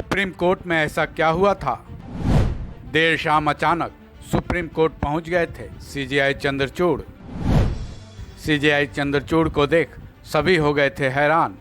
Supreme court में ऐसा क्या हुआ था? देर शाम अचानक सुप्रीम कोर्ट पहुंच गए थे सीजेआई चंद्रचूड़। सीजेआई चंद्रचूड़ को देख सभी हो गए थे हैरान।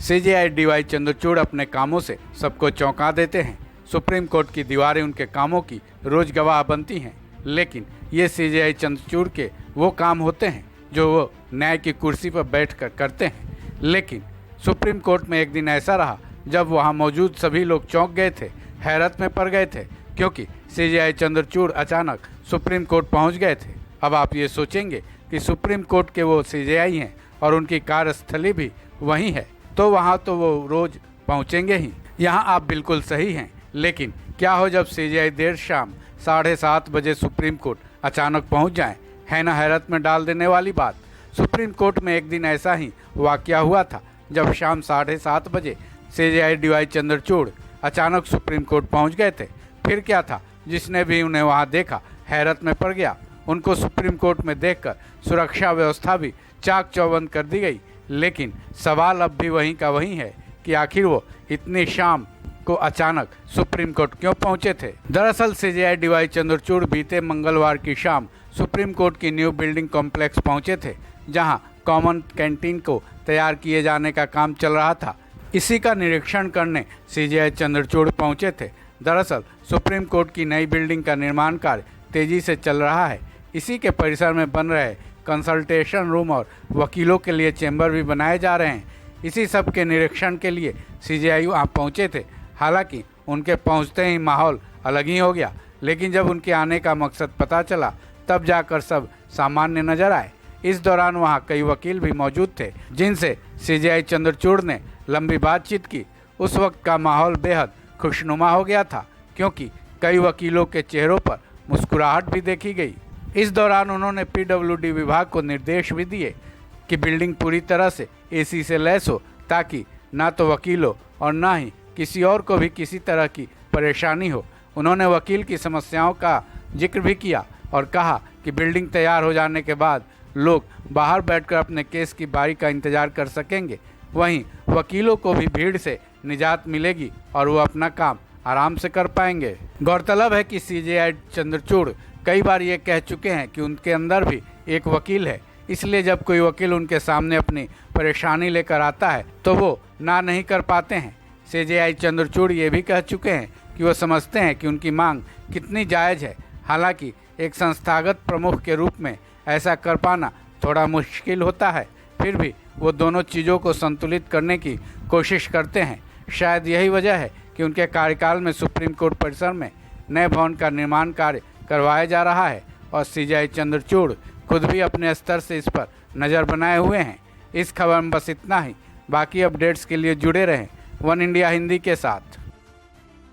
सीजेआई डीवाई चंद्रचूड़ अपने कामों से सबको चौंका देते हैं। सुप्रीम कोर्ट की दीवारें उनके कामों की रोज गवाह बनती हैं, लेकिन ये सीजेआई चंद्रचूड़ के वो काम होते हैं जो वो न्याय की कुर्सी पर बैठकर करते हैं। लेकिन सुप्रीम कोर्ट में एक दिन ऐसा रहा जब वहाँ मौजूद सभी लोग चौंक गए थे, हैरत में पड़ गए थे, क्योंकि सीजेआई चंद्रचूड़ अचानक सुप्रीम कोर्ट पहुँच गए थे। अब आप ये सोचेंगे कि सुप्रीम कोर्ट के वो सीजेआई हैं और उनकी कार्यस्थली भी वहीं है, तो वहाँ तो वो रोज़ पहुँचेंगे ही। यहाँ आप बिल्कुल सही हैं, लेकिन क्या हो जब सीजेआई देर शाम 7:30 बजे सुप्रीम कोर्ट अचानक पहुँच जाए? है ना हैरत में डाल देने वाली बात। सुप्रीम कोर्ट में एक दिन ऐसा ही वाक़या हुआ था जब शाम 7:30 बजे सीजेआई डीवाई चंद्रचूड़ अचानक सुप्रीम कोर्ट पहुंच गए थे। फिर क्या था, जिसने भी उन्हें वहां देखा हैरत में पड़ गया। उनको सुप्रीम कोर्ट में देखकर सुरक्षा व्यवस्था भी चाक चौबंद कर दी गई। लेकिन सवाल अब भी वहीं का वहीं है कि आखिर वो इतनी शाम को अचानक सुप्रीम कोर्ट क्यों पहुंचे थे। दरअसल सीजेआई डीवाई चंद्रचूड़ बीते मंगलवार की शाम सुप्रीम कोर्ट की न्यू बिल्डिंग कॉम्प्लेक्स पहुंचे थे, जहां कॉमन कैंटीन को तैयार किए जाने का काम चल रहा था। इसी का निरीक्षण करने सीजेआई चंद्रचूड़ पहुंचे थे। दरअसल सुप्रीम कोर्ट की नई बिल्डिंग का निर्माण कार्य तेजी से चल रहा है। इसी के परिसर में बन रहे कंसल्टेशन रूम और वकीलों के लिए चैम्बर भी बनाए जा रहे हैं। इसी सब के निरीक्षण के लिए सीजेआई वहाँ पहुँचे थे। हालांकि उनके पहुँचते ही माहौल अलग ही हो गया, लेकिन जब उनके आने का मकसद पता चला तब जाकर सब सामान्य नजर आए। इस दौरान वहाँ कई वकील भी मौजूद थे, जिनसे सीजेआई चंद्रचूड़ ने लंबी बातचीत की। उस वक्त का माहौल बेहद खुशनुमा हो गया था, क्योंकि कई वकीलों के चेहरों पर मुस्कुराहट भी देखी गई। इस दौरान उन्होंने पीडब्ल्यूडी विभाग को निर्देश भी दिए कि बिल्डिंग पूरी तरह से एसी से लैस हो, ताकि ना तो वकीलों और ना ही किसी और को भी किसी तरह की परेशानी हो। उन्होंने वकील की समस्याओं का जिक्र भी किया और कहा कि बिल्डिंग तैयार हो जाने के बाद लोग बाहर बैठकर अपने केस की बारी का इंतजार कर सकेंगे। वहीं वकीलों को भी भीड़ से निजात मिलेगी और वो अपना काम आराम से कर पाएंगे। गौरतलब है कि सीजेआई चंद्रचूड़ कई बार ये कह चुके हैं कि उनके अंदर भी एक वकील है, इसलिए जब कोई वकील उनके सामने अपनी परेशानी लेकर आता है तो वो ना नहीं कर पाते हैं। सीजेआई चंद्रचूड़ ये भी कह चुके हैं कि वो समझते हैं कि उनकी मांग कितनी जायज़ है। हालांकि एक संस्थागत प्रमुख के रूप में ऐसा कर पाना थोड़ा मुश्किल होता है, फिर भी वो दोनों चीज़ों को संतुलित करने की कोशिश करते हैं। शायद यही वजह है कि उनके कार्यकाल में सुप्रीम कोर्ट परिसर में नए भवन का निर्माण कार्य करवाया जा रहा है और सीजेआई चंद्रचूड़ खुद भी अपने स्तर से इस पर नज़र बनाए हुए हैं। इस खबर में बस इतना ही। बाकी अपडेट्स के लिए जुड़े रहें वन इंडिया हिंदी के साथ।